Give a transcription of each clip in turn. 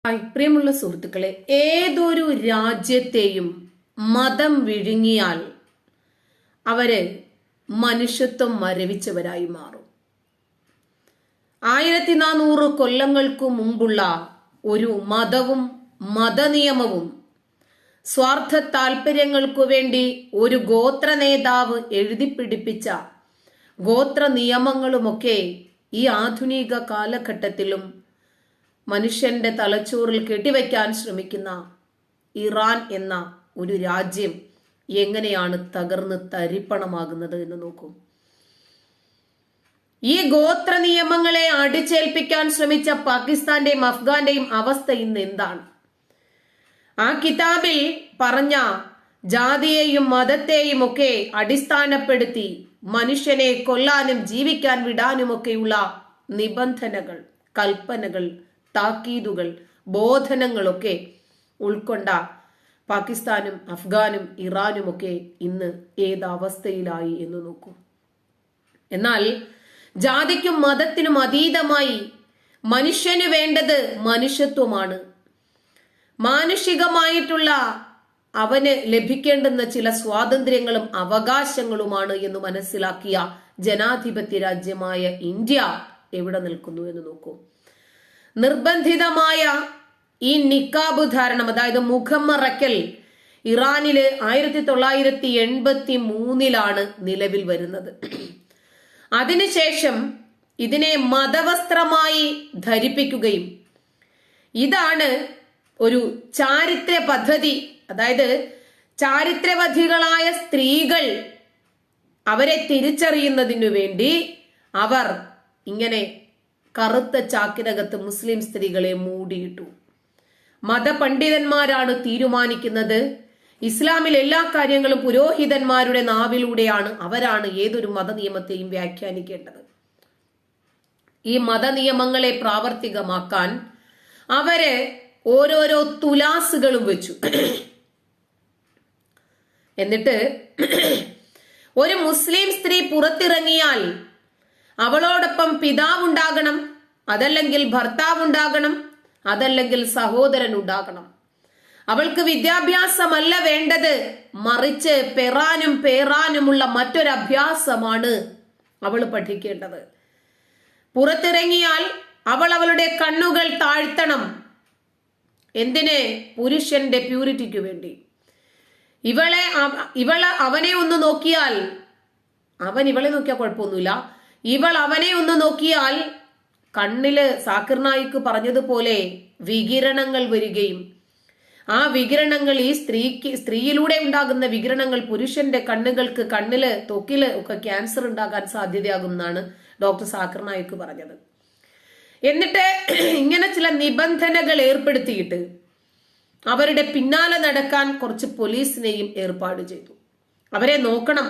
പ്രിയമുള്ള സുഹൃത്തുക്കളെ, ഏതൊരു രാജ്യത്തെയും മതം വിഴുങ്ങിയാൽ അവര് മനുഷ്യത്വം മരവിച്ചവരായി മാറും. 1400 കൊല്ലങ്ങൾക്കു മുമ്പുള്ള ഒരു മതവും മതനിയമവും സ്വാർത്ഥ താല്പര്യങ്ങൾക്കു വേണ്ടി ഒരു ഗോത്ര നേതാവ് എഴുതിപ്പിടിപ്പിച്ച ഗോത്ര നിയമങ്ങളുമൊക്കെ ഈ ആധുനിക കാലഘട്ടത്തിലും മനുഷ്യന്റെ തലച്ചോറിൽ കെട്ടിവെക്കാൻ ശ്രമിക്കുന്ന ഇറാൻ എന്ന ഒരു രാജ്യം എങ്ങനെയാണ് തകർന്ന് തരിപ്പണമാകുന്നത് എന്ന് നോക്കൂ. ഈ ഗോത്ര നിയമങ്ങളെ അടിച്ചേൽപ്പിക്കാൻ ശ്രമിച്ച പാകിസ്ഥാന്റെയും അഫ്ഗാന്റെയും അവസ്ഥ ഇന്ന് എന്താണ്? ആ കിതാബിൽ പറഞ്ഞ ജാതിയെയും മതത്തെയും ഒക്കെ അടിസ്ഥാനപ്പെടുത്തി മനുഷ്യനെ കൊല്ലാനും ജീവിക്കാൻ വിടാനുമൊക്കെയുള്ള നിബന്ധനകൾ, കൽപ്പനകൾ, താക്കീതുകൾ, ബോധനങ്ങളൊക്കെ ഉൾക്കൊണ്ട പാകിസ്ഥാനും അഫ്ഗാനും ഇറാനുമൊക്കെ ഇന്ന് ഏതവസ്ഥയിലായി എന്ന് നോക്കൂ. എന്നാൽ ജാതിക്കും മതത്തിനും അതീതമായി മനുഷ്യന് വേണ്ടത് മനുഷ്യത്വമാണ്. മാനുഷികമായിട്ടുള്ള അവന് ലഭിക്കേണ്ടുന്ന ചില സ്വാതന്ത്ര്യങ്ങളും അവകാശങ്ങളുമാണ് എന്ന് മനസ്സിലാക്കിയ ജനാധിപത്യ രാജ്യമായ ഇന്ത്യ എവിടെ നിൽക്കുന്നു എന്ന് നോക്കൂ. നിർബന്ധിതമായ ഈ നിക്കാബ് ധാരണം, അതായത് മുഖം മറയ്ക്കൽ, ഇറാനില് 1983 നിലവിൽ വരുന്നത്. അതിനുശേഷം ഇതിനെ മതവസ്ത്രമായി ധരിപ്പിക്കുകയും ഇതാണ് ഒരു ചാരിത്ര പദ്ധതി, അതായത് ചാരിത്രവധികളായ സ്ത്രീകൾ അവരെ തിരിച്ചറിയുന്നതിനു വേണ്ടി അവർ ഇങ്ങനെ കറുത്ത ചാക്കിനകത്ത് മുസ്ലിം സ്ത്രീകളെ മൂടിയിട്ടു. മതപണ്ഡിതന്മാരാണ് തീരുമാനിക്കുന്നത്. ഇസ്ലാമിൽ എല്ലാ കാര്യങ്ങളും പുരോഹിതന്മാരുടെ നാവിലൂടെയാണ്. അവരാണ് ഏതൊരു മതനിയമത്തെയും വ്യാഖ്യാനിക്കേണ്ടത്. ഈ മതനിയമങ്ങളെ പ്രാവർത്തികമാക്കാൻ അവര് ഓരോരോ തുലാസുകളും വെച്ചു. എന്നിട്ട് ഒരു മുസ്ലിം സ്ത്രീ പുറത്തിറങ്ങിയാൽ അവളോടൊപ്പം പിതാവുണ്ടാകണം, അതല്ലെങ്കിൽ ഭർത്താവുണ്ടാകണം, അതല്ലെങ്കിൽ സഹോദരൻ ഉണ്ടാകണം. അവൾക്ക് വിദ്യാഭ്യാസമല്ല വേണ്ടത്, മറിച്ച് പെറാനും പേറാനുമുള്ള മറ്റൊരഭ്യാസമാണ് അവൾ പഠിക്കേണ്ടത്. പുറത്തിറങ്ങിയാൽ അവൾ അവളുടെ കണ്ണുകൾ താഴ്ത്തണം. എന്തിന്? പുരുഷന്റെ പ്യൂരിറ്റിക്ക് വേണ്ടി. അവനെ ഒന്ന് നോക്കിയാൽ, അവൻ ഇവളെ നോക്കിയാൽ കുഴപ്പമൊന്നുമില്ല, ഇവൾ അവനെ ഒന്ന് നോക്കിയാൽ കണ്ണില് സാക്കിർ നായിക്ക് പറഞ്ഞതുപോലെ വികിരണങ്ങൾ വരികയും ആ വികിരണങ്ങൾ ഈ സ്ത്രീയിലൂടെ ഉണ്ടാകുന്ന വികിരണങ്ങൾ പുരുഷന്റെ കണ്ണുകൾക്ക്, കണ്ണില്, ത്വക്കില് ഒക്കെ ക്യാൻസർ ഉണ്ടാകാൻ സാധ്യതയാകുമെന്നാണ് ഡോക്ടർ സാക്കിർ നായിക്ക് പറഞ്ഞത്. എന്നിട്ട് ഇങ്ങനെ ചില നിബന്ധനകൾ ഏർപ്പെടുത്തിയിട്ട് അവരുടെ പിന്നാലെ നടക്കാൻ കുറച്ച് പോലീസിനെയും ഏർപ്പാട് ചെയ്തു. അവരെ നോക്കണം.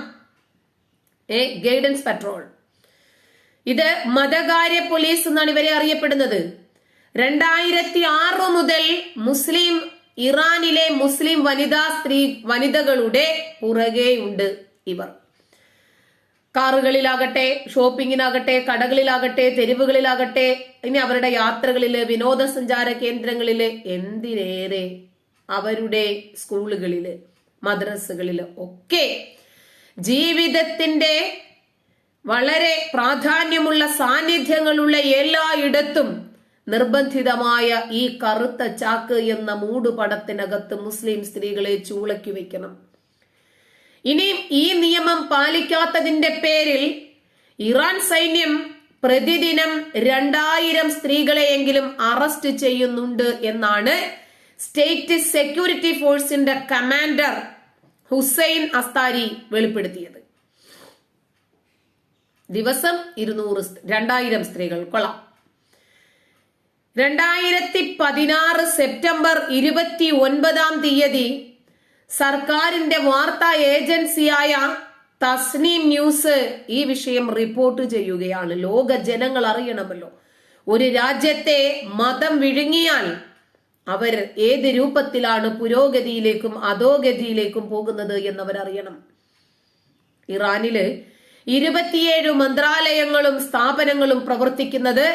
Guidance patrol. ഇത് മതകാര്യ പോലീസ് എന്നാണ് ഇവരെ അറിയപ്പെടുന്നത്. 2006 മുതൽ ഇറാനിലെ മുസ്ലിം വനിതകളുടെ പുറകെയുണ്ട് ഇവർ. കാറുകളിലാകട്ടെ, ഷോപ്പിങ്ങിനാകട്ടെ, കടകളിലാകട്ടെ, തെരുവുകളിലാകട്ടെ, ഇനി അവരുടെ യാത്രകളില്, വിനോദസഞ്ചാര കേന്ദ്രങ്ങളില്, എന്തിനേറെ അവരുടെ സ്കൂളുകളില്, മദ്രസകളില് ഒക്കെ ജീവിതത്തിന്റെ വളരെ പ്രാധാന്യമുള്ള സാന്നിധ്യങ്ങളുള്ള എല്ലായിടത്തും നിർബന്ധിതമായ ഈ കറുത്ത ചാക്ക് എന്ന മൂടുപടത്തിനകത്ത് മുസ്ലിം സ്ത്രീകളെ ചൂളയ്ക്ക് വെക്കണം. ഇനി ഈ നിയമം പാലിക്കാത്തതിന്റെ പേരിൽ ഇറാൻ സൈന്യം പ്രതിദിനം 2000 സ്ത്രീകളെയെങ്കിലും അറസ്റ്റ് ചെയ്യുന്നുണ്ട് എന്നാണ് സ്റ്റേറ്റ് സെക്യൂരിറ്റി ഫോഴ്സിന്റെ കമാൻഡർ ഹുസൈൻ അസ്താരി വെളിപ്പെടുത്തിയത്. ദിവസം 2000 സ്ത്രീകൾ. കൊള്ളാം. 2016 സെപ്റ്റംബർ 29 സർക്കാരിന്റെ വാർത്താ ഏജൻസിയായ തസ്നീം ന്യൂസ് ഈ വിഷയം റിപ്പോർട്ട് ചെയ്യുകയാണ്. ലോക ജനങ്ങൾ അറിയണമല്ലോ, ഒരു രാജ്യത്തെ മതം വിഴുങ്ങിയാൽ അവർ ഏത് രൂപത്തിലാണ് പുരോഗതിയിലേക്കും അധോഗതിയിലേക്കും പോകുന്നത് എന്നവരറിയണം. ഇറാനില് 27 മന്ത്രാലയങ്ങളും സ്ഥാപനങ്ങളും പ്രവർത്തിക്കുന്നത്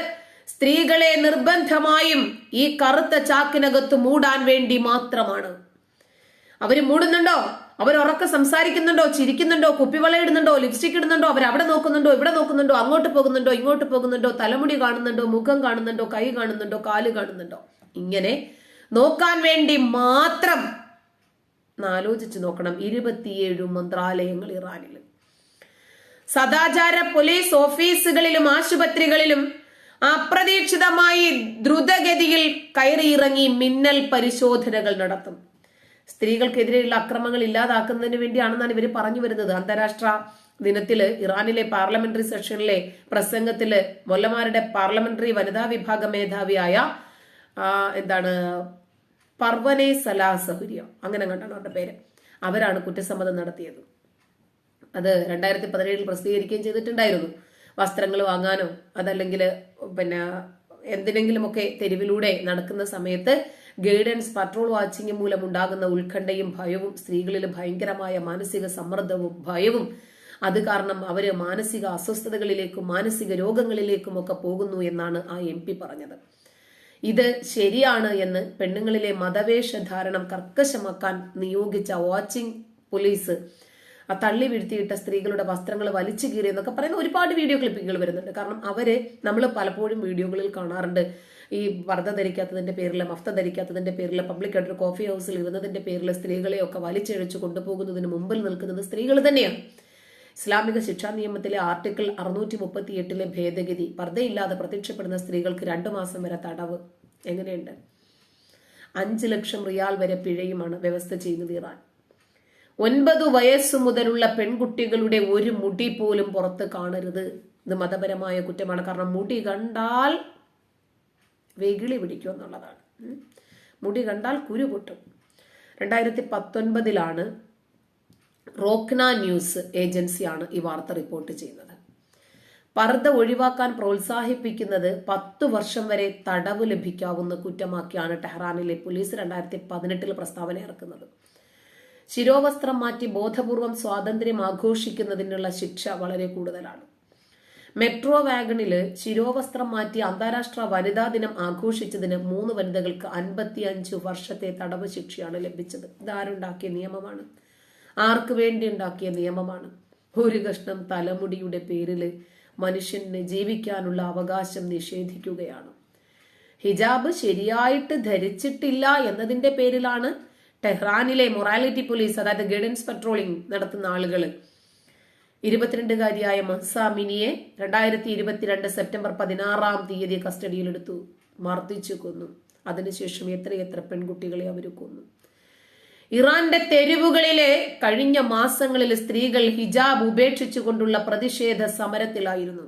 സ്ത്രീകളെ നിർബന്ധമായും ഈ കറുത്ത ചാക്കിനകത്ത് മൂടാൻ വേണ്ടി മാത്രമാണ്. അവര് മൂടുന്നുണ്ടോ? അവർ ഉറക്കെ സംസാരിക്കുന്നുണ്ടോ? ചിരിക്കുന്നുണ്ടോ? കുപ്പിവള ഇടുന്നുണ്ടോ? ലിപ്സ്റ്റിക് ഇടുന്നുണ്ടോ? അവർ അവിടെ നോക്കുന്നുണ്ടോ? ഇവിടെ നോക്കുന്നുണ്ടോ? അങ്ങോട്ട് പോകുന്നുണ്ടോ? ഇങ്ങോട്ട് പോകുന്നുണ്ടോ? തലമുടി കാണുന്നുണ്ടോ? മുഖം കാണുന്നുണ്ടോ? കൈ കാണുന്നുണ്ടോ? കാല് കാണുന്നുണ്ടോ? ഇങ്ങനെ നോക്കാൻ വേണ്ടി മാത്രം ആലോചിച്ച് നോക്കണം. 27 മന്ത്രാലയങ്ങൾ ഇറാനിൽ. സദാചാര പോലീസ് ഓഫീസുകളിലും ആശുപത്രികളിലും അപ്രതീക്ഷിതമായി ദ്രുതഗതിയിൽ കയറിയിറങ്ങി മിന്നൽ പരിശോധനകൾ നടത്തും. സ്ത്രീകൾക്കെതിരെയുള്ള അക്രമങ്ങൾ ഇല്ലാതാക്കുന്നതിന് വേണ്ടിയാണെന്നാണ് ഇവർ പറഞ്ഞു വരുന്നത്. അന്താരാഷ്ട്ര ദിനത്തില് ഇറാനിലെ പാർലമെന്ററി സെഷനിലെ പ്രസംഗത്തില് മൊല്ലമാരുടെ പാർലമെന്ററി വനിതാ വിഭാഗ മേധാവിയായ പർവനെ സലാസഹുരിയോ അങ്ങനെ കണ്ടാണ് അവരുടെ പേര്, അവരാണ് കുറ്റസമ്മതം നടത്തിയത്. അത് 2017 പ്രസിദ്ധീകരിക്കുകയും ചെയ്തിട്ടുണ്ടായിരുന്നു. വസ്ത്രങ്ങൾ വാങ്ങാനോ അതല്ലെങ്കിൽ എന്തിനെങ്കിലുമൊക്കെ തെരുവിലൂടെ നടക്കുന്ന സമയത്ത് ഗൈഡൻസ് പട്രോൾ വാച്ചിങ് മൂലം ഉണ്ടാകുന്ന ഉത്കണ്ഠയും ഭയവും, സ്ത്രീകളിൽ ഭയങ്കരമായ മാനസിക സമ്മർദ്ദവും ഭയവും, അത് കാരണം അവര് മാനസിക അസ്വസ്ഥതകളിലേക്കും മാനസിക രോഗങ്ങളിലേക്കും ഒക്കെ പോകുന്നു എന്നാണ് ആ MP പറഞ്ഞത്. ഇത് ശരിയാണ് എന്ന് പെണ്ണുങ്ങളിലെ മതവേഷധാരണം കർക്കശമാക്കാൻ നിയോഗിച്ച വാച്ചിങ് പോലീസ് തള്ളി വീഴ്ത്തിയിട്ട സ്ത്രീകളുടെ വസ്ത്രങ്ങൾ വലിച്ചു കീറി എന്നൊക്കെ പറയുന്ന ഒരുപാട് വീഡിയോ ക്ലിപ്പിങ്ങുകൾ വരുന്നുണ്ട്. കാരണം നമ്മൾ പലപ്പോഴും വീഡിയോകളിൽ കാണാറുണ്ട് ഈ പർദ്ദ ധരിക്കാത്തതിന്റെ പേരിൽ, മഫ്ത ധരിക്കാത്തതിന്റെ പേരിൽ, പബ്ലിക്കായിട്ട് ഒരു കോഫി ഹൗസിൽ ഇരുന്നതിന്റെ പേരിൽ സ്ത്രീകളെയൊക്കെ വലിച്ചിഴച്ചു കൊണ്ടുപോകുന്നതിന് മുമ്പിൽ നിൽക്കുന്നത് സ്ത്രീകൾ തന്നെയാണ്. ഇസ്ലാമിക ശിക്ഷാ നിയമത്തിലെ ആർട്ടിക്കിൾ 638 ഭേദഗതി പർദ്ദയില്ലാതെ പ്രത്യക്ഷപ്പെടുന്ന സ്ത്രീകൾക്ക് 2 മാസം വരെ തടവ്. എങ്ങനെയുണ്ട്? 5 ലക്ഷം റിയാൽ വരെ പിഴയുമാണ് വ്യവസ്ഥ ചെയ്യുന്നത് ഇറാൻ. 9 വയസ്സു മുതലുള്ള പെൺകുട്ടികളുടെ ഒരു മുടി പോലും പുറത്ത് കാണരുത്. ഇത് മതപരമായ കുറ്റമാണ്. കാരണം മുടി കണ്ടാൽ വെകിളി പിടിക്കും എന്നുള്ളതാണ്. മുടി കണ്ടാൽ കുരു പൊട്ടും. 2019 റോക്ന ന്യൂസ് ഏജൻസിയാണ് ഈ വാർത്ത റിപ്പോർട്ട് ചെയ്യുന്നത്. പർദ്ദ ഒഴിവാക്കാൻ പ്രോത്സാഹിപ്പിക്കുന്നത് 10 വർഷം വരെ തടവ് ലഭിക്കാവുന്ന കുറ്റമാക്കിയാണ് ടെഹ്റാനിലെ പോലീസ് 2018 പ്രസ്താവന ഇറക്കുന്നത്. ശിരോവസ്ത്രം മാറ്റി ബോധപൂർവം സ്വാതന്ത്ര്യം ആഘോഷിക്കുന്നതിനുള്ള ശിക്ഷ വളരെ കൂടുതലാണ്. മെട്രോ വാഗണില് ശിരോവസ്ത്രം മാറ്റി അന്താരാഷ്ട്ര വനിതാ ദിനം ആഘോഷിച്ചതിന് 3 വനിതകൾക്ക് 55 വർഷത്തെ തടവ് ശിക്ഷയാണ് ലഭിച്ചത്. ഇതാരുണ്ടാക്കിയ നിയമമാണ്? ആർക്ക് വേണ്ടി ഉണ്ടാക്കിയ നിയമമാണ്? ഒരു കഷ്ണം തലമുടിയുടെ പേരില് മനുഷ്യന് ജീവിക്കാനുള്ള അവകാശം നിഷേധിക്കുകയാണ്. ഹിജാബ് ശരിയായിട്ട് ധരിച്ചിട്ടില്ല എന്നതിന്റെ പേരിലാണ് ടെഹ്റാനിലെ മൊറാലിറ്റി പോലീസ്, അതായത് ഗൈഡൻസ് പട്രോളിംഗ് നടത്തുന്ന ആളുകൾ 22-കാരിയായ മഹ്സാമിനിയെ 2022 സെപ്റ്റംബർ 16 കസ്റ്റഡിയിലെടുത്തു, മർദ്ദിച്ചു കൊന്നു. അതിനുശേഷം എത്രയെത്ര പെൺകുട്ടികളെ അവർ കൊന്നു. ഇറാന്റെ തെരുവുകളിലെ കഴിഞ്ഞ മാസങ്ങളിൽ സ്ത്രീകൾ ഹിജാബ് ഉപേക്ഷിച്ചുകൊണ്ടുള്ള പ്രതിഷേധ സമരത്തിലായിരുന്നു.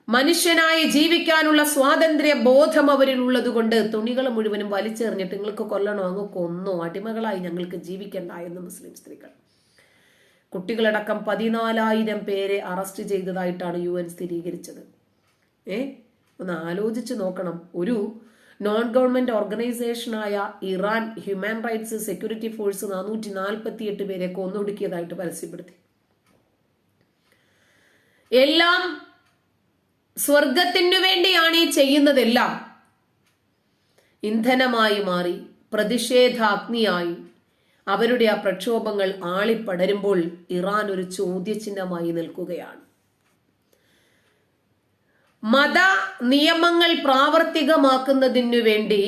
മനുഷ്യനായി ജീവിക്കാനുള്ള സ്വാതന്ത്ര്യ ബോധം അവരിലുള്ളത് കൊണ്ട് തുണികൾ മുഴുവനും വലിച്ചെറിഞ്ഞിട്ട് നിങ്ങൾക്ക് കൊല്ലണോ അങ്ങ് കൊന്നോ, അടിമകളായി ഞങ്ങൾക്ക് ജീവിക്കണ്ട എന്ന് മുസ്ലിം സ്ത്രീകൾ. കുട്ടികളടക്കം 14,000 പേരെ അറസ്റ്റ് ചെയ്തതായിട്ടാണ് UN സ്ഥിരീകരിച്ചത്. ഒന്ന് ആലോചിച്ച് നോക്കണം. ഒരു നോൺ ഗവൺമെന്റ് ഓർഗനൈസേഷനായ Iran human rights security force 448 പേരെ കൊന്നൊടുക്കിയതായിട്ട് പരസ്യപ്പെടുത്തി. എല്ലാം സ്വർഗത്തിനു വേണ്ടിയാണ് ഈ ചെയ്യുന്നതെല്ലാം. ഇന്ധനമായി മാറി പ്രതിഷേധാഗ്നിയായി അവരുടെ ആ പ്രക്ഷോഭങ്ങൾ ആളിപ്പടരുമ്പോൾ ഇറാൻ ഒരു ചോദ്യചിഹ്നമായി നിൽക്കുകയാണ്. മത നിയമങ്ങൾ പ്രാവർത്തികമാക്കുന്നതിനു വേണ്ടി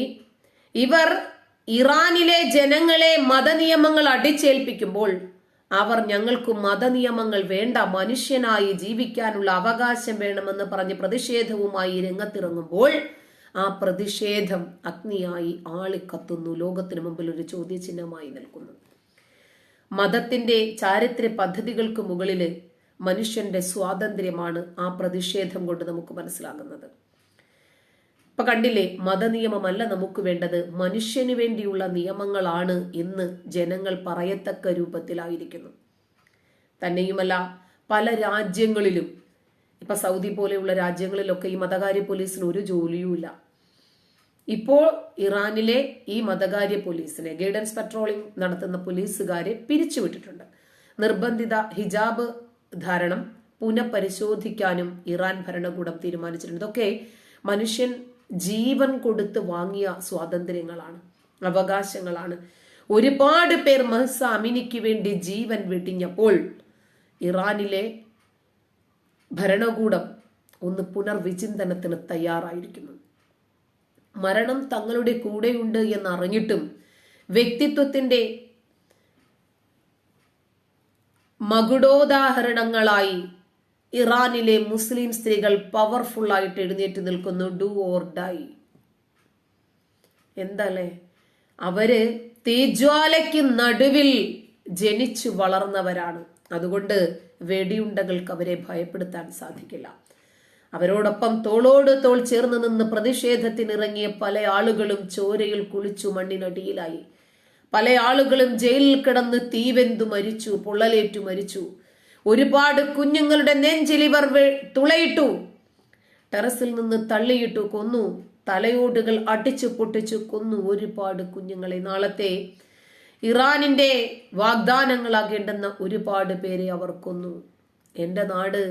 ഇവർ ഇറാനിലെ ജനങ്ങളെ മതനിയമങ്ങൾ അടിച്ചേൽപ്പിക്കുമ്പോൾ അവർ ഞങ്ങൾക്ക് മതനിയമങ്ങൾ വേണ്ട, മനുഷ്യനായി ജീവിക്കാനുള്ള അവകാശം വേണമെന്ന് പറഞ്ഞ് പ്രതിഷേധവുമായി രംഗത്തിറങ്ങുമ്പോൾ ആ പ്രതിഷേധം അഗ്നിയായി ആളിക്കത്തുന്നു, ലോകത്തിനു മുമ്പിൽ ഒരു ചോദ്യചിഹ്നമായി നിൽക്കുന്നു. മതത്തിന്റെ ചാരിത്ര്യ പദ്ധതികൾക്ക് മുകളില് മനുഷ്യന്റെ സ്വാതന്ത്ര്യമാണ് ആ പ്രതിഷേധം കൊണ്ട് നമുക്ക് മനസ്സിലാകുന്നത്. ഇപ്പൊ കണ്ടില്ലേ, മതനിയമമല്ല നമുക്ക് വേണ്ടത്, മനുഷ്യന് വേണ്ടിയുള്ള നിയമങ്ങളാണ് എന്ന് ജനങ്ങൾ പറയത്തക്ക രൂപത്തിലായിരിക്കുന്നു. തന്നെയുമല്ല, പല രാജ്യങ്ങളിലും, ഇപ്പൊ സൗദി പോലെയുള്ള രാജ്യങ്ങളിലൊക്കെ ഈ മതകാര്യ പോലീസിന് ഒരു ജോലിയുമില്ല. ഇപ്പോൾ ഇറാനിലെ ഈ മതകാര്യ പോലീസിനെ, ഗൈഡൻസ് പട്രോളിംഗ് നടത്തുന്ന പോലീസുകാരെ പിരിച്ചുവിട്ടിട്ടുണ്ട്. നിർബന്ധിത ഹിജാബ് ധാരണം പുനഃപരിശോധിക്കാനും ഇറാൻ ഭരണകൂടം തീരുമാനിച്ചിട്ടുണ്ട്. ഇതൊക്കെ മനുഷ്യൻ ജീവൻ കൊടുത്ത് വാങ്ങിയ സ്വാതന്ത്ര്യങ്ങളാണ്, അവകാശങ്ങളാണ്. ഒരുപാട് പേർ മഹ്സ അമിനിക്ക് വേണ്ടി ജീവൻ വെടിഞ്ഞപ്പോൾ ഇറാനിലെ ഭരണകൂടം ഒന്ന് പുനർവിചിന്തനത്തിന് തയ്യാറായിരിക്കുന്നു. മരണം തങ്ങളുടെ കൂടെയുണ്ട് എന്നറിഞ്ഞിട്ടും വ്യക്തിത്വത്തിന്റെ മകുടോദാഹരണങ്ങളായി ഇറാനിലെ മുസ്ലിം സ്ത്രീകൾ പവർഫുൾ ആയിട്ട് എഴുന്നേറ്റ് നിൽക്കുന്നു. Do or die. എന്തല്ലേ, അവര് തീജ്വാലയ്ക്ക് നടുവിൽ ജനിച്ചു വളർന്നവരാണ്. അതുകൊണ്ട് വെടിയുണ്ടകൾക്ക് അവരെ ഭയപ്പെടുത്താൻ സാധിക്കില്ല. അവരോടൊപ്പം തോളോട് തോൾ ചേർന്ന് നിന്ന് പ്രതിഷേധത്തിനിറങ്ങിയ പല ആളുകളും ചോരയിൽ കുളിച്ചു മണ്ണിനടിയിലായി. പല ആളുകളും ജയിലിൽ കിടന്ന് തീവെന്തു മരിച്ചു, പൊള്ളലേറ്റു മരിച്ചു. ഒരുപാട് കുഞ്ഞുങ്ങളുടെ നെഞ്ചിൽ ഇവർ തുളയിട്ടു, ടെറസിൽ നിന്ന് തള്ളിയിട്ടു കൊന്നു, തലയോടുകൾ അടിച്ചു പൊട്ടിച്ചു കൊന്നു ഒരുപാട് കുഞ്ഞുങ്ങളെ. നാളത്തെ ഇറാനിന്റെ വാഗ്ദാനങ്ങളാകേണ്ടുന്ന ഒരുപാട് പേരെ അവർ കൊന്നു. എന്റെ നാട്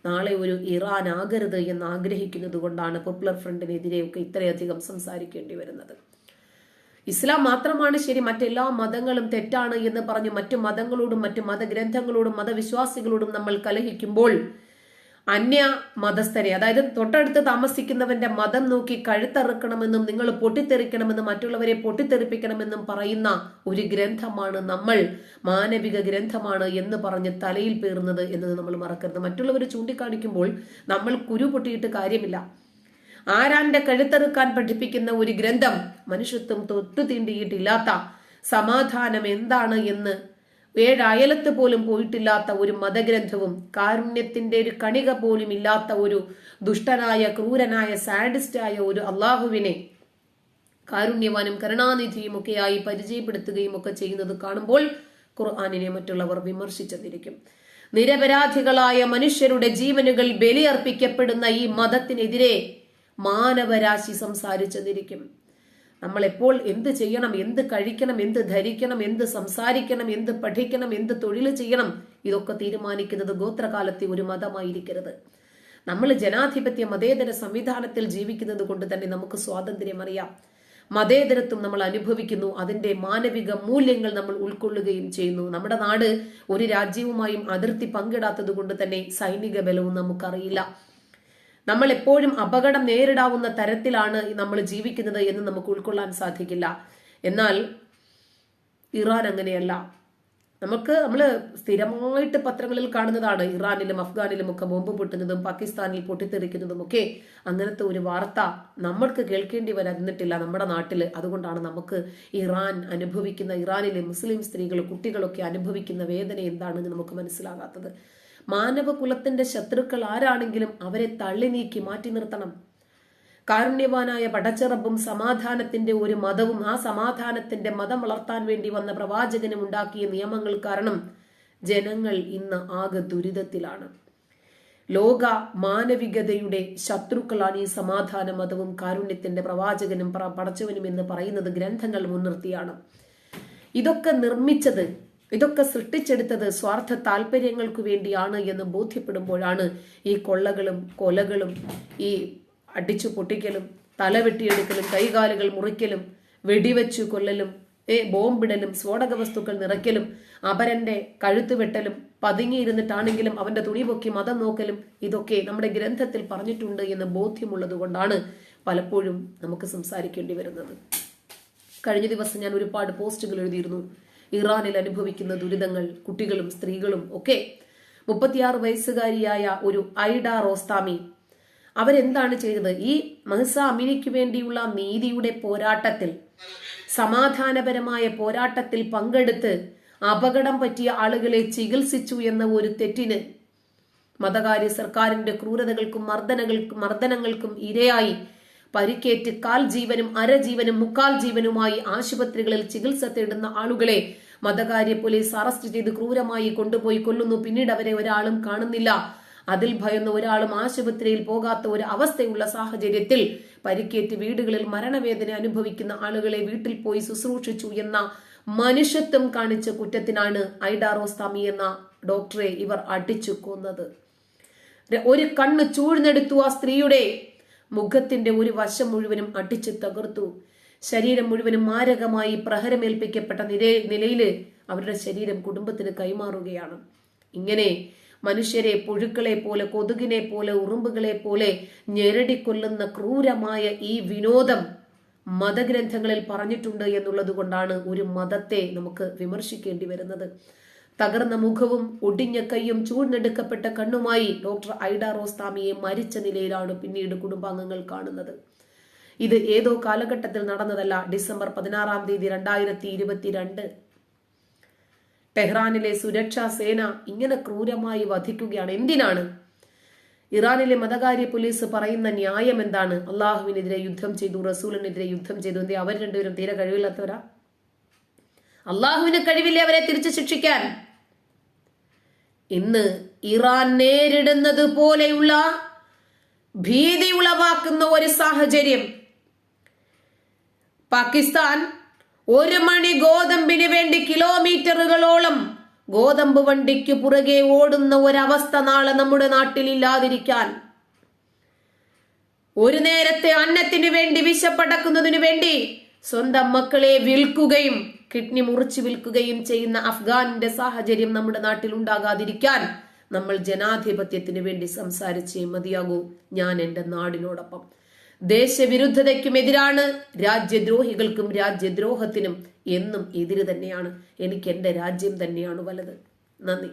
നാളെ ഒരു ഇറാൻ ആകരുത് എന്ന് ആഗ്രഹിക്കുന്നത് കൊണ്ടാണ് പോപ്പുലർ ഫ്രണ്ടിനെതിരെയൊക്കെ ഇത്രയധികം സംസാരിക്കേണ്ടി വരുന്നത്. ഇസ്ലാം മാത്രമാണ് ശരി, മറ്റെല്ലാ മതങ്ങളും തെറ്റാണ് എന്ന് പറഞ്ഞു മറ്റു മതങ്ങളോടും മറ്റു മതഗ്രന്ഥങ്ങളോടും മതവിശ്വാസികളോടും നമ്മൾ കലഹിക്കുമ്പോൾ അന്യ മതസ്ഥരെ, അതായത് തൊട്ടടുത്ത് താമസിക്കുന്നവന്റെ മതം നോക്കി കഴുത്തറുക്കണമെന്നും നിങ്ങൾ പൊട്ടിത്തെറിക്കണമെന്നും മറ്റുള്ളവരെ പൊട്ടിത്തെറിപ്പിക്കണമെന്നും പറയുന്ന ഒരു ഗ്രന്ഥമാണ് നമ്മൾ മാനവിക ഗ്രന്ഥമാണ് എന്ന് പറഞ്ഞ് തലയിൽ പേറുന്നത് എന്നത് നമ്മൾ മറക്കരുത്. മറ്റുള്ളവർ ചൂണ്ടിക്കാണിക്കുമ്പോൾ നമ്മൾ കുരു പൊട്ടിയിട്ട് കാര്യമില്ല. ആരാന്റെ കഴുത്തറുക്കാൻ പഠിപ്പിക്കുന്ന ഒരു ഗ്രന്ഥം, മനുഷ്യത്വം തൊട്ടു തീണ്ടിയിട്ടില്ലാത്ത സമാധാനം എന്താണ് എന്ന് ഏഴയലത്ത് പോലും പോയിട്ടില്ലാത്ത ഒരു മതഗ്രന്ഥവും കാരുണ്യത്തിന്റെ ഒരു കണിക പോലും ഇല്ലാത്ത ഒരു ദുഷ്ടനായ ക്രൂരനായ സാഡിസ്റ്റായ ഒരു അള്ളാഹുവിനെ കാരുണ്യവാനും കരുണാനിധിയും ഒക്കെയായി പരിചയപ്പെടുത്തുകയും ഒക്കെ ചെയ്യുന്നത് കാണുമ്പോൾ ഖുർആനിനെ മറ്റുള്ളവർ വിമർശിച്ചെന്നിരിക്കും. നിരപരാധികളായ മനുഷ്യരുടെ ജീവനുകൾ ബലിയർപ്പിക്കപ്പെടുന്ന ഈ മതത്തിനെതിരെ മാനവരാശി സംസാരിച്ചെന്നിരിക്കും. നമ്മൾ എപ്പോൾ എന്ത് ചെയ്യണം, എന്ത് കഴിക്കണം, എന്ത് ധരിക്കണം, എന്ത് സംസാരിക്കണം, എന്ത് പഠിക്കണം, എന്ത് തൊഴിൽ ചെയ്യണം, ഇതൊക്കെ തീരുമാനിക്കുന്നത് ഗോത്രകാലത്തെ ഒരു മതമായിരിക്കരുത്. നമ്മൾ ജനാധിപത്യ മതേതര സംവിധാനത്തിൽ ജീവിക്കുന്നത് കൊണ്ട് തന്നെ നമുക്ക് സ്വാതന്ത്ര്യം അറിയാം. മതേതരത്വം നമ്മൾ അനുഭവിക്കുന്നു, അതിന്റെ മാനവിക മൂല്യങ്ങൾ നമ്മൾ ഉൾക്കൊള്ളുകയും ചെയ്യുന്നു. നമ്മുടെ നാട് ഒരു രാജ്യവുമായും അതിർത്തി പങ്കിടാത്തത് കൊണ്ട് തന്നെ സൈനിക ബലവും നമുക്കറിയില്ല. നമ്മൾ എപ്പോഴും അപകടം നേരിടാവുന്ന തരത്തിലാണ് നമ്മൾ ജീവിക്കുന്നത് എന്ന് നമുക്ക് ഉൾക്കൊള്ളാൻ സാധിക്കില്ല. എന്നാൽ ഇറാൻ അങ്ങനെയല്ല. നമ്മൾ സ്ഥിരമായിട്ട് പത്രങ്ങളിൽ കാണുന്നതാണ് ഇറാനിലും അഫ്ഗാനിലും ഒക്കെ ബോംബ് പൊട്ടുന്നതും പാകിസ്ഥാനിൽ പൊട്ടിത്തെറിക്കുന്നതും ഒക്കെ. അങ്ങനത്തെ ഒരു വാർത്ത നമ്മൾക്ക് കേൾക്കേണ്ടി വരുന്നിട്ടില്ല നമ്മുടെ നാട്ടിൽ. അതുകൊണ്ടാണ് നമുക്ക് ഇറാനിലെ മുസ്ലിം സ്ത്രീകൾ കുട്ടികളൊക്കെ അനുഭവിക്കുന്ന വേദന എന്താണെന്ന് നമുക്ക് മനസ്സിലാകാത്തത്. മാനവകുലത്തിന്റെ ശത്രുക്കൾ ആരാണെങ്കിലും അവരെ തള്ളി നീക്കി മാറ്റി നിർത്തണം. കാരുണ്യവാനായ പടച്ചിറപ്പും സമാധാനത്തിന്റെ ഒരു മതവും ആ സമാധാനത്തിന്റെ മതം വളർത്താൻ വേണ്ടി വന്ന പ്രവാചകനും ഉണ്ടാക്കിയ നിയമങ്ങൾ കാരണം ജനങ്ങൾ ഇന്ന് ആകെ ദുരിതത്തിലാണ്. ലോക മാനവികതയുടെ ശത്രുക്കളാണ് ഈ സമാധാന മതവും കാരുണ്യത്തിന്റെ പ്രവാചകനും പടച്ചവനും എന്ന് പറയുന്നത് ഗ്രന്ഥങ്ങൾ മുൻനിർത്തിയാണ്. ഇതൊക്കെ സൃഷ്ടിച്ചെടുത്തത് സ്വാർത്ഥ താല്പര്യങ്ങൾക്ക് വേണ്ടിയാണ് എന്ന് ബോധ്യപ്പെടുമ്പോഴാണ് ഈ കൊള്ളകളും കൊലകളും ഈ അടിച്ചു പൊട്ടിക്കലും തലവെട്ടിയെടുക്കലും കൈകാലുകൾ മുറിക്കലും വെടിവെച്ചു കൊല്ലലും ബോംബിടലും സ്ഫോടക വസ്തുക്കൾ നിറയ്ക്കലും അപരന്റെ കഴുത്ത് വെട്ടലും പതുങ്ങിയിരുന്നിട്ടാണെങ്കിലും അവന്റെ തുണി പൊക്കി മതം നോക്കലും ഇതൊക്കെ നമ്മുടെ ഗ്രന്ഥത്തിൽ പറഞ്ഞിട്ടുണ്ട് എന്ന് ബോധ്യമുള്ളത് കൊണ്ടാണ് പലപ്പോഴും നമുക്ക് സംസാരിക്കേണ്ടി വരുന്നത്. കഴിഞ്ഞ ദിവസം ഞാൻ ഒരുപാട് പോസ്റ്റുകൾ എഴുതിയിരുന്നു. ഇറാനിൽ അനുഭവിക്കുന്ന ദുരിതങ്ങൾ, കുട്ടികളും സ്ത്രീകളും ഒക്കെ. 36 വയസ്സുകാരിയായ ഒരു ഐഡ റോസ്താമി അവരെന്താണ് ചെയ്തത്? ഈ മഹ്സ അമിനിക്ക് വേണ്ടിയുള്ള നീതിയുടെ പോരാട്ടത്തിൽ, സമാധാനപരമായ പോരാട്ടത്തിൽ പങ്കെടുത്ത് അപകടം പറ്റിയ ആളുകളെ ചികിത്സിച്ചു എന്ന ഒരു തെറ്റിന് മതകാര്യ സർക്കാരിന്റെ ക്രൂരതകൾക്കും മർദ്ദനങ്ങൾക്കും ഇരയായി പരിക്കേറ്റ് കാൽ ജീവനും അരജീവനും മുക്കാൽ ജീവനുമായി ആശുപത്രികളിൽ ചികിത്സ തേടുന്ന ആളുകളെ മതകാര്യ പോലീസ് അറസ്റ്റ് ചെയ്ത് ക്രൂരമായി കൊണ്ടുപോയി കൊല്ലുന്നു. പിന്നീട് അവരെ ഒരാളും കാണുന്നില്ല. അതിൽ ഭയന്ന് ഒരാളും ആശുപത്രിയിൽ പോകാത്ത ഒരു അവസ്ഥയുള്ള സാഹചര്യത്തിൽ പരിക്കേറ്റ് വീടുകളിൽ മരണവേദന അനുഭവിക്കുന്ന ആളുകളെ വീട്ടിൽ പോയി ശുശ്രൂഷിച്ചു എന്ന മനുഷ്യത്വം കാണിച്ച കുറ്റത്തിനാണ് ഐഡ റോസ്താമി എന്ന ഡോക്ടറെ ഇവർ അടിച്ചു കൊന്നത്. ഒരു കണ്ണ് ചൂഴ്ന്നെടുത്തു ആ സ്ത്രീയുടെ. മുഖത്തിന്റെ ഒരു വശം മുഴുവനും അടിച്ചു തകർത്തു. ശരീരം മുഴുവനും മാരകമായി പ്രഹരമേൽപ്പിക്കപ്പെട്ട നിലയിൽ അവരുടെ ശരീരം കുടുംബത്തിന് കൈമാറുകയാണ്. ഇങ്ങനെ മനുഷ്യരെ പുഴുക്കളെ പോലെ, കൊതുകിനെ പോലെ, ഉറുമ്പുകളെ പോലെ ഞെരടിക്കൊല്ലുന്ന ക്രൂരമായ ഈ വിനോദം മതഗ്രന്ഥങ്ങളിൽ പറഞ്ഞിട്ടുണ്ട് എന്നുള്ളത് കൊണ്ടാണ് ഒരു മതത്തെ നമുക്ക് വിമർശിക്കേണ്ടി വരുന്നത്. തകർന്ന മുഖവും ഒടിഞ്ഞ കൈയും ചൂഴ്ന്നെടുക്കപ്പെട്ട കണ്ണുമായി ഡോക്ടർ ഐഡ റോസ്താമിയെ മരിച്ച നിലയിലാണ് പിന്നീട് കുടുംബാംഗങ്ങൾ കാണുന്നത്. ഇത് ഏതോ കാലഘട്ടത്തിൽ നടന്നതല്ല. ഡിസംബർ 16 2022 ടെഹ്റാനിലെ സുരക്ഷാ സേന ഇങ്ങനെ ക്രൂരമായി വധിക്കുകയാണ്. എന്തിനാണ്? ഇറാനിലെ മതകാര്യ പോലീസ് പറയുന്ന ന്യായം എന്താണ്? അള്ളാഹുവിനെതിരെ യുദ്ധം ചെയ്തു, റസൂലിനെതിരെ യുദ്ധം ചെയ്തു. എന്തേ അവർ രണ്ടുപേരും തീരെ കഴിവില്ലാത്തവരാ? അള്ളാഹുവിന് കഴിവില്ലേ അവരെ തിരിച്ചു ശിക്ഷിക്കാൻ? ഇന്ന് ഇറാൻ നേരിടുന്നത് പോലെയുള്ള ഭീതി ഉളവാക്കുന്ന ഒരു സാഹചര്യം പാകിസ്ഥാൻ 1 മണി ഗോതമ്പിന് വേണ്ടി കിലോമീറ്ററുകളോളം ഗോതമ്പ് വണ്ടിക്ക് പുറകെ ഓടുന്ന ഒരവസ്ഥ നാളെ നമ്മുടെ നാട്ടിൽ ഇല്ലാതിരിക്കാൻ, ഒരു നേരത്തെ അന്നത്തിന് വേണ്ടി, വിശപ്പടക്കുന്നതിനു വേണ്ടി സ്വന്തം മക്കളെ വിൽക്കുകയും കിഡ്നി മുറിച്ചു വിൽക്കുകയും ചെയ്യുന്ന അഫ്ഗാനിന്റെ സാഹചര്യം നമ്മുടെ നാട്ടിൽ ഉണ്ടാകാതിരിക്കാൻ നമ്മൾ ജനാധിപത്യത്തിന് വേണ്ടി സംസാരിച്ചേ മതിയാകൂ. ഞാൻ എൻ്റെ നാടിനോടൊപ്പം. ദേശവിരുദ്ധതയ്ക്കും എതിരാണ്, രാജ്യദ്രോഹികൾക്കും രാജ്യദ്രോഹത്തിനും എന്നും എതിര് തന്നെയാണ്. എനിക്ക് എൻ്റെ രാജ്യം തന്നെയാണ് വലുത്. നന്ദി.